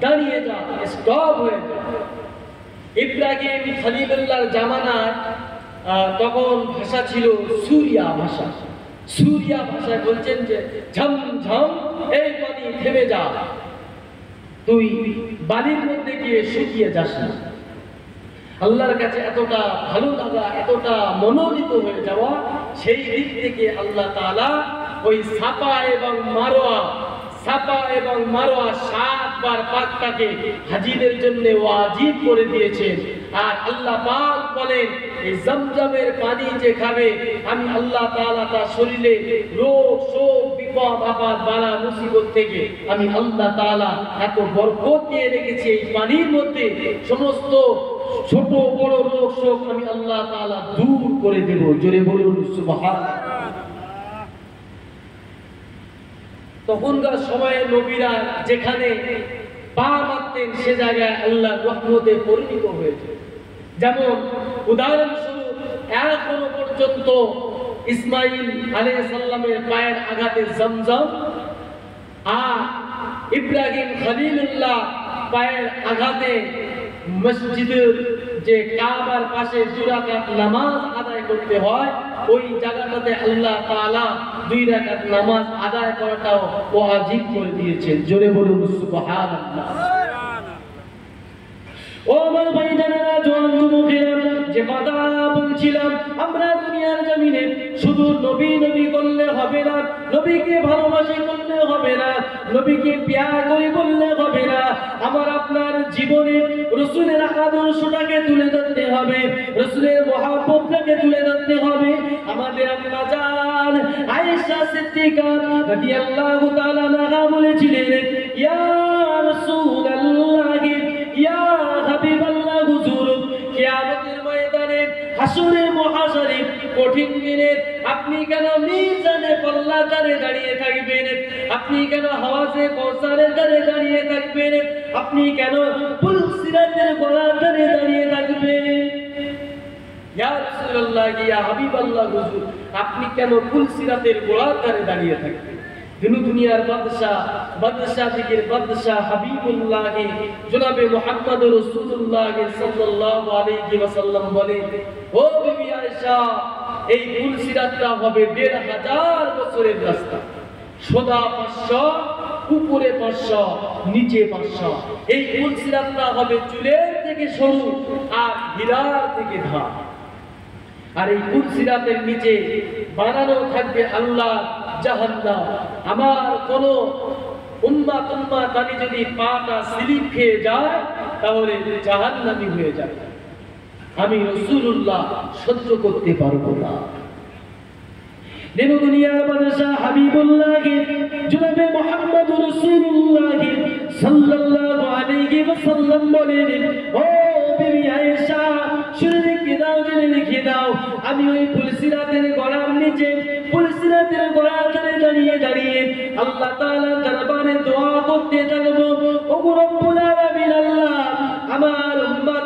দাঁড়িয়ে যা, স্টপ হয়ে যা। ইব্রাহিম খলিলুল্লাহর জামানায় তখন ভাষা ছিল সুরিয়া ভাষা। সুরিয়া ভাষায় বলছেন যে ঝম ঝম, এই পানি থেমে যা, তুই বালির মধ্যে গিয়ে শুকিয়ে যাস না। আল্লাহর কাছে এতটা ভালো লাগা, এতটা মনোনীত হয়ে যাওয়া, সেই দিক থেকে আল্লাহ তাআলা ওই সাফা এবং মারওয়া 7 পাকটাকে হাজীদের জন্য ওয়াজিব করে দিয়েছেন। আর আল্লাহ পাক বলেন এই জমজমের পানি যে খাবে আমি আল্লাহ তাআলা তার শরীরে রোগ শোক বিপদ আপদ বালা মুসিবত থেকে আমি আল্লাহ তাআলা এত বরকত দিয়ে রেখেছি এই পানির মধ্যে, সমস্ত ছোট বড় রোগ শোক আমি আল্লাহ তাআলা দূর করে দেব। জোরে বলুন সুবহানাল্লাহ। তখনকার সময়ে নবীরা যেখানে পা মারতেন সে জায়গায় আল্লাহ রহমতে পরিণত হয়েছে। যেমন উদাহরণস্বরূপ এখনো পর্যন্ত ইসমাইল আলাইহিস সালামের পায়ের আঘাতে জমজম, আর ইব্রাহিম খলিলুল্লাহ পায়ের আঘাতে মসজিদের যে কাবার পাশে 2 রাকাত নামাজ আদায় করতে হয়, ওই জায়গাটাতে আল্লাহ তাআলা 2 রাকাত নামাজ আদায় করাটাও ওয়াজিব করে দিয়েছেন। জোরে বলুন সুবহানাল্লাহ। ও আমার ভাইজানেরা, জওয়ান যুবকেরা, যে কথা বলছিলাম, আমরা দুনিয়ার জমিনে শুধু নবী নবী করলে হবে না, নবীকে ভালোবাসি করলে হবে না, নবীকে প্যার করি বললে হবে না। আমার আপনার জীবনে রাসূলের আদর্শটাকে তুলে ধরতে হবে, রাসূলের মহব্বতটাকে তুলে ধরতে হবে। আমাদের আম্মা জান আয়েশা সিদ্দিকা রাদিয়াল্লাহু তাআলা আনহা বলেছিলেন, ইয়া রাসূলুল্লাহ, ইয়া হাবিবাল্লাহ, হুজুর কিয়ামতের ময়দানে হাসরে মহাশরে কঠিন দিনে আপনি কেন মিজানে পাল্লার ধারে দাঁড়িয়ে থাকবেন? আপনি কেন হাওয়াজে কাউসারের ধারে দাঁড়িয়ে থাকবেন? আপনি কেন পুলসিরাতের গলার ধারে দাঁড়িয়ে থাকবেন? ইয়া রাসূলুল্লাহ, ইয়া হাবিবাল্লাহ, হুজুর আপনি কেন পুলসিরাতের গলার ধারে দাঁড়িয়ে থাকবেন? দুনিয়ার বাদশাহ দিকের বাদশাহ হাবিবুল্লাহ জনাবে মুহাম্মদ রাসূলুল্লাহ সাল্লাল্লাহু আলাইহি ওয়াসাল্লাম বলেন, ও বিবি আয়েশা, এই পুলসিরাতটা হবে 1500 বছরের রাস্তা, সোজা 500, উপরে 500, নিচে 500। এই পুলসিরাতটা হবে চুলের থেকে সরু আর হীরার থেকে ধার। আর এই পুলসিরাতের নিচে বানানো থাকবে আল্লাহ জাহান্নাম। আমার কোন উম্মাত আমি যদি পাটা স্লিপ খেয়ে যায় তাহলে জাহান্নামী হয়ে যাবে। আমি রাসূলুল্লাহ সহ্য করতে পারবো না। দুনিয়ার বাদশাহ হাবিবুল্লাহ জনাবে মুহাম্মদ রাসূলুল্লাহ সাল্লাল্লাহু আলাইহি ওয়াসাল্লাম বলেন, ও বিবি আয়েশা, শুনে রেখে দাও, জেনে রেখে দাও, আমি ওই পুলসিরাতের গলার নিচে, পুলসিরাতের গলার ধারে দাঁড়িয়ে দাঁড়িয়ে আল্লাহ তাআলার দরবারে দোয়া করতে থাকবো। ওগো রব্বুল আলামিন, আল্লাহ আমার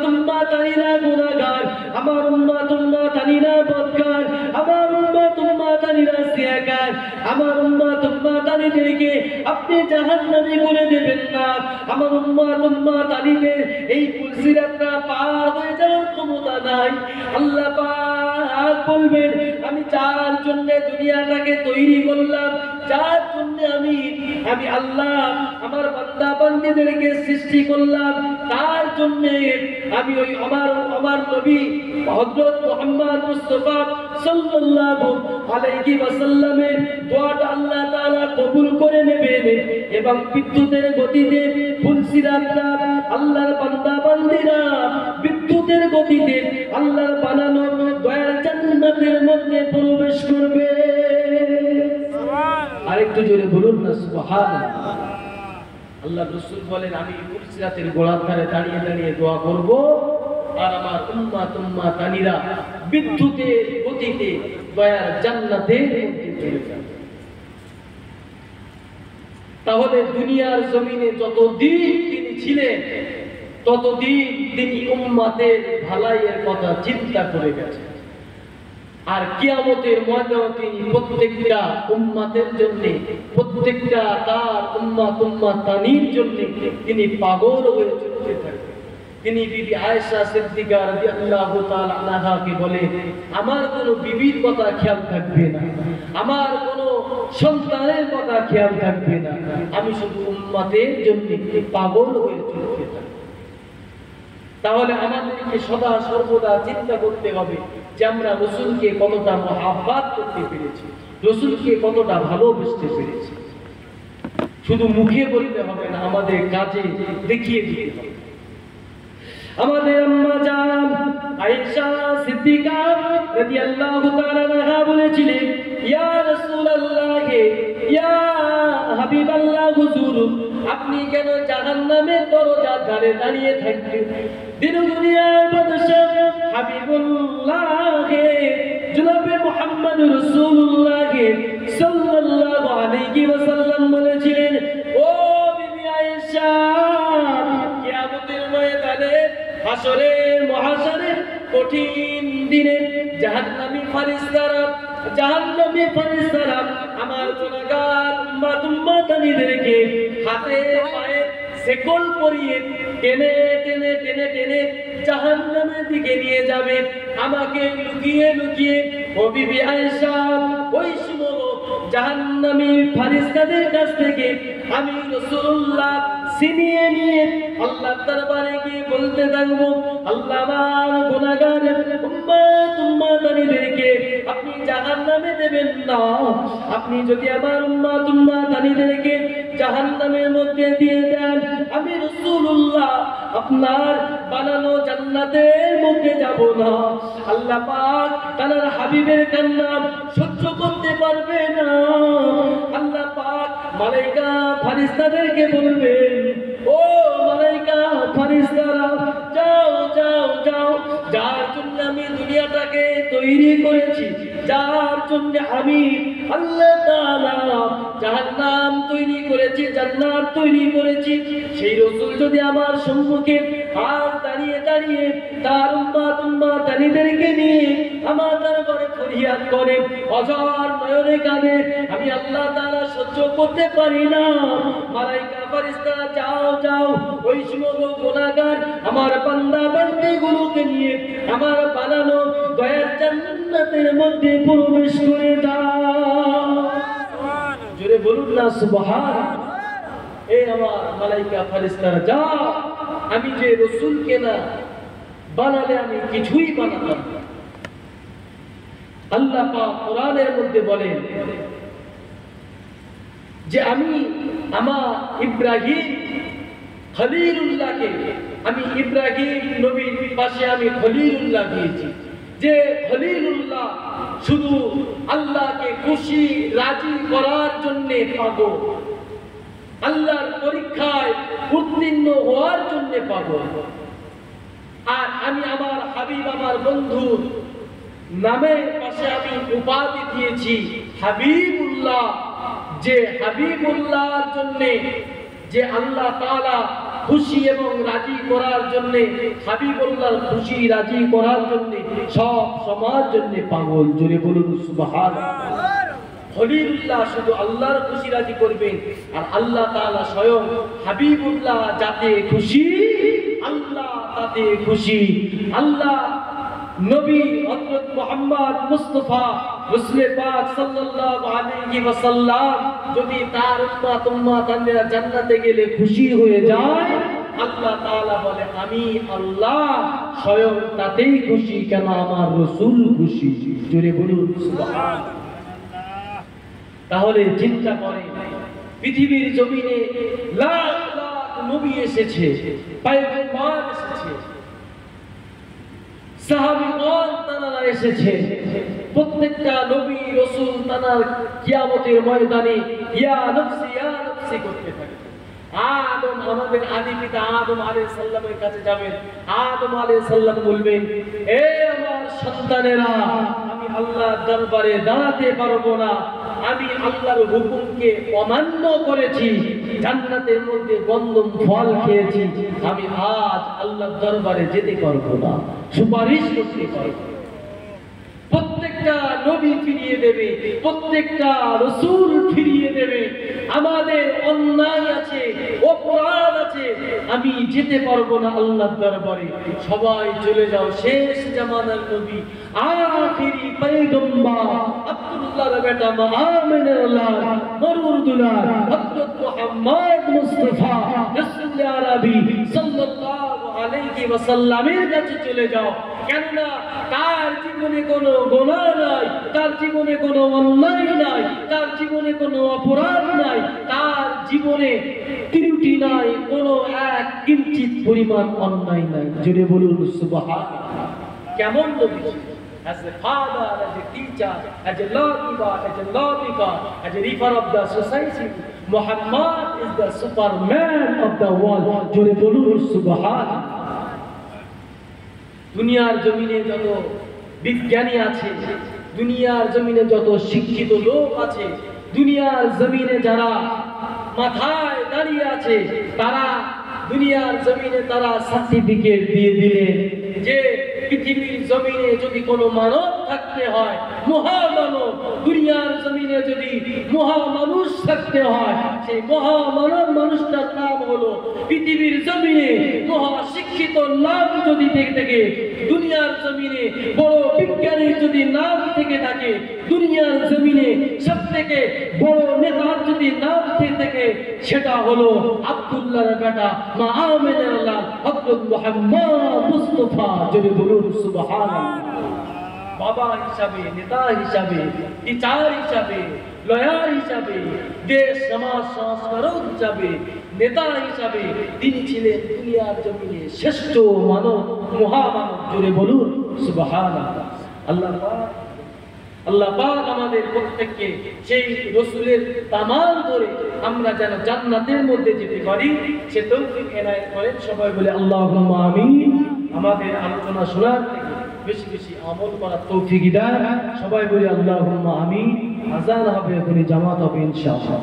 উম্মাতানিরা গুনাহগার, আমার উম্মাতানিরা বদকার, আমার উম্মাতানিরা সিয়াকার, আমার উম্মাতানিদেরকে আপনি জাহান্নামী করে দেবেন না। আমার উম্মাতানিদের এই পুলসিরাতটা পার হয়ে যাওয়ার ক্ষমতা নাই। আল্লাহ পাক বলবেন, আমি যার জন্য দুনিয়াটাকে তৈরি করলাম, যার জন্য আমি আল্লাহ আমার বান্দা বান্দীদেরকে সৃষ্টি করলাম, তার জন্য আমি ওই আমার নবী হযরত মুহাম্মদ মুস্তাফা সাল্লাল্লাহু আলাইহি ওয়াসাল্লামের দোয়াটা আল্লাহ তাআলা কবুল করে নেবেন এবং বিদ্যুতের গতিতে পুলসিরাতটা আল্লাহর বান্দা বান্দীরা বিদ্যুৎ বিদ্যুতের গতিতে আল্লাহর বানানো দয়ার জান্নাতের মধ্যে প্রবেশ করবে। আরেকটু জোরে বলুন না সুবহানাল্লাহ। আল্লাহ রাসূল বলেন, আমি ফুলসিরাতের গোড়ার ধারে দাঁড়িয়ে দাঁড়িয়ে দোয়া করব, আর আমার উম্মাতানিরা বিদ্যুতের গতিতে দয়ার জান্নাতের মধ্যে চলে যাবে। তাহলে দুনিয়ার জমিনে যতদিন তিনি ছিলেন ততদিন তিনি উম্মাতের ভালাইয়ের কথা চিন্তা করে গেছেন। আর কিয়ামতের ময়দানে তিনি প্রত্যেকটা উম্মাতের জন্য, প্রত্যেকটা তার উম্মাতানির জন্য তিনি পাগল হয়ে চলতে থাকবেন। তিনি বিবি আয়েশা সিদ্দিকা রাদিয়াল্লাহু তাআলা আনহাকে বলে, আমার কোনো বিবির কথা খেয়াল থাকবে না, আমার কোনো সন্তানের কথা খেয়াল থাকবে না, আমি শুধু উম্মতের জন্য পাগল হয়ে চলতে থাকব। তাহলে আমাদেরকে সদা সর্বদা চিন্তা করতে হবে যে আমরা রাসূলকে কতটা মহব্বত করতে পেরেছি, রাসূলকে কতটা ভালোবাসতে পেরেছি। শুধু মুখে বলতে হবে না, আমাদের কাজে দেখিয়ে দিতে হবে। আমাদের আম্মা জান আয়েশা সিদ্দিকা রাদিয়াল্লাহু তাআলা আনহা বলেছিলেন, ইয়া রাসূলুল্লাহ, ইয়া হাবিবাল্লাহ, হুজুর আপনি কেন জাহান্নামের দরজার ধারে দাঁড়িয়ে থাকবেন? দিন দুনিয়ার বাদশা হাবিবুল্লাহ জনাবে মুহাম্মদ রাসূলুল্লাহ সাল্লাল্লাহু আলাইহি ওয়াসাল্লাম বলেছিলেন, ও বিবি আয়েশা, কিয়ামতের ময়দানে হাসরের মহাশরের কঠিন দিনে জাহান্নামী ফেরেশতারা আমার গুনাহগার উম্মাতানিদেরকে হাতে পায়ে শেকল পরিয়ে টেনে টেনে টেনে টেনে জাহান্নামের দিকে নিয়ে যাবে। আমাকে লুকিয়ে লুকিয়ে ও বিবি আয়েশা ওই সময় জাহান্নামী ফেরেশতাদের কাছ থেকে আমি রাসূলুল্লাহ ছিনিয়ে নিয়ে আল্লাহর দরবারে গিয়ে বলতে থাকবো, আল্লাহ আমার গুনাহগার উম্মাতানিদেরকে আপনি জাহান্নামে দেবেন না। আপনি যদি আমার উম্মাতানিদেরকে জাহান্নামের মধ্যে দিয়ে দেন, আমি রাসূলুল্লাহ আপনার বানানো জান্নাতের মধ্যে যাব না। আল্লাহ পাক তার হাবিবের কান্না সহ্য করতে পারবে না। আল্লাহ পাক মালায়েকা ফেরেশতাদেরকে বলবেন, ও মালায়েকা ফেরেশতারা, যাও যাও যাও, যার জন্য আমি দুনিয়াটাকে তৈরি করেছি, যার জন্য আমি আল্লাহ তাআলা জাহান্নাম তৈরি করেছি, জান্নাত তৈরি করেছি, সেই রাসূল যদি আমার সম্মুখে আর দাঁড়িয়ে দাঁড়িয়ে তার উম্মাতানিদেরকে নিয়ে আমার দরবারে ফরিয়াদ করে, অঝর নয়নে কাঁদে, আমি আল্লাহ তাআলা সহ্য করতে পারি না। মালায়েকা ফেরেশতারা, যাও যাও, ওই সমস্ত গুনাহগার আমার বান্দা বান্দীগুলোকে নিয়ে আমার বানানো দয়ার জান্নাতের মধ্যে প্রবেশ করে দাও। জোরে বলুন না সুবহানাল্লাহ। এই আমার মালায়েকা ফেরেশতারা, যাও, আমি যে রাসূলকে না বানালে আমি কিছুই বানাতাম না। আল্লাহ পাক কোরআনের মধ্যে বলেন যে আমি আমার ইব্রাহিম খলিলুল্লাহকে, আমি ইব্রাহিম নবীর পাশে আমি খলিলুল্লাহ দিয়েছি, যে খলিলুল্লাহ শুধু আল্লাহকে খুশি রাজি করার জন্য পাগল, আল্লাহর পরীক্ষায় উত্তীর্ণ হওয়ার জন্য পাগল। আর আমি আমার হাবিব, আমার বন্ধু নামের পাশে আমি উপাধি দিয়েছি হাবিবুল্লাহ, যে হাবিবুল্লাহর জন্য, যে আল্লাহ তাআলা খুশি এবং রাজি করার জন্য, হাবিবুল্লাহর খুশি রাজি করার জন্য সব সমাজ জন্য পাগল। জোরে বলুন সুবহানাল্লাহ। খলিলুল্লাহ শুধু আল্লাহর খুশি রাজি করবেন, আর আল্লাহ তাআলা স্বয়ং হাবিবুল্লাহ যাতে খুশি, আল্লাহ তাতে খুশি। আল্লাহ নবী হযরত মুহাম্মদ মুস্তাফা রাসূল পাক সাল্লাল্লাহু আলাইহি ওয়াসাল্লাম যদি তার উম্মাতানিরা জান্নাতে গেলে খুশি হয়ে যায়, আল্লাহ তাআলা বলে আমি আল্লাহ স্বয়ং তাতেই খুশি, কেন আমার রাসূল খুশি। জোরে বলুন সুবহানাল্লাহ। তাহলে চিন্তা করেন, পৃথিবীর জমিনে লাখ লাখ নবী এসেছে, পয়গম্বর এসেছে, সাহাবীগণ তারা এসেছে, প্রত্যেকটা নবী রাসূল তারা কিয়ামতের ময়দানে ইয়া নফসি করতে থাকে। আদম, আমাদের আদি পিতা আদম আলাইহিস সালামের কাছে যাবেন। আদম আলাইহিস সালাম বলবেন, এ আমার সন্তানেরা, আমি আল্লাহর দরবারে দাঁড়াতে পারবো না, আমি আল্লাহর হুকুমকে অমান্য করেছি, জান্নাতের মধ্যে গন্ধম ফল খেয়েছি, আমি আজ আল্লাহর দরবারে যেতে পারবো না, সুপারিশ করতে পারবো না। প্রত্যেকটা নবী ফিরিয়ে দেবে, প্রত্যেকটা রাসূল ফিরিয়ে দেবে। আমাদের অন্যায় আছে, অপরাধ আছে, আমি যেতে পারবো না আল্লাহর দরবারে। সবাই চলে যাও, শেষ জামানার নবী, আখিরি পয়গম্বর আব্দুল্লাহর বেটা মুহাম্মদের লাল মরুদুল্লাহ হযরত মুহাম্মদ মুস্তাফা রাসূল আরবি সাল্লাল্লাহু আলাইহি ওয়াসাল্লামের কাছে চলে যাও। কেননা তার জীবনে কোনো গুনাহ নাই, তার জীবনে কোনো অন্যায় নাই, তার জীবনে কোনো অপরাধ নাই, তার জীবনে ত্রুটি নাই, কোনো এক কিঞ্চিত পরিমাণ অন্যায় নাই। জোরে বলুন সুবহানাল্লাহ। কেমন নবী? As a father, as a teacher, as a lawgiver, as a lawmaker, as a reaper of the society, Muhammad is the superman of the world. জোরে বলুন সুবহানাল্লাহ। দুনিয়ার জমিনে যত বিজ্ঞানী আছে, দুনিয়ার জমিনে যত শিক্ষিত লোক আছে, দুনিয়ার জমিনে যারা মাথায় দাঁড়িয়ে আছে, তারা দুনিয়ার জমিনে তারা সার্টিফিকেট দিয়ে দিলেন যে পৃথিবীর জমিনে যদি কোনো মানব থাকতে হয়, মহামানব, দুনিয়ার জমিনে যদি মহামানুষ থাকতে হয়, সেই মহামানব মানুষটার নাম হলো, পৃথিবীর জমিনে মহাশিক্ষিত নাম যদি থেকে থাকে, দুনিয়ার জমিনে বড় বিজ্ঞানীর যদি নাম থেকে থাকে, দুনিয়ার জমিনে সবথেকে বড় নেতার যদি নাম থেকে থাকে, সেটা হলো আব্দুল্লাহর বেটা মুহাম্মদের লাল হযরত মুহাম্মদ মুস্তাফা। জোরে বলুন সুবহানাল্লাহ। বাবা হিসাবে, নেতা হিসাবে, টিচার হিসাবে, লয়ার হিসাবে, দেশ সমাজ সংস্কারক হিসাবে, নেতা হিসাবে তিনি ছিলেন দুনিয়ার জমিনে শ্রেষ্ঠ মানব, মহামানব। জোরে বলুন সুবহানাল্লাহ। আল্লাহ পাক আমাদের প্রত্যেককে সেই রাসূলের তামাল ধরে আমরা যেন জান্নাতের মধ্যে যেতে পারি, সে তৌফিক এনায়েত করেন। সবাই বলে আল্লাহুম্মা আমিন। আমাদের আলোচনা শোনার থেকে বেশি বেশি আমল করার তৌফিক দান। সবাই বলে আল্লাহুম্মা আমিন। আযান হবে, এখনই জামাত হবে ইনশাআল্লাহ।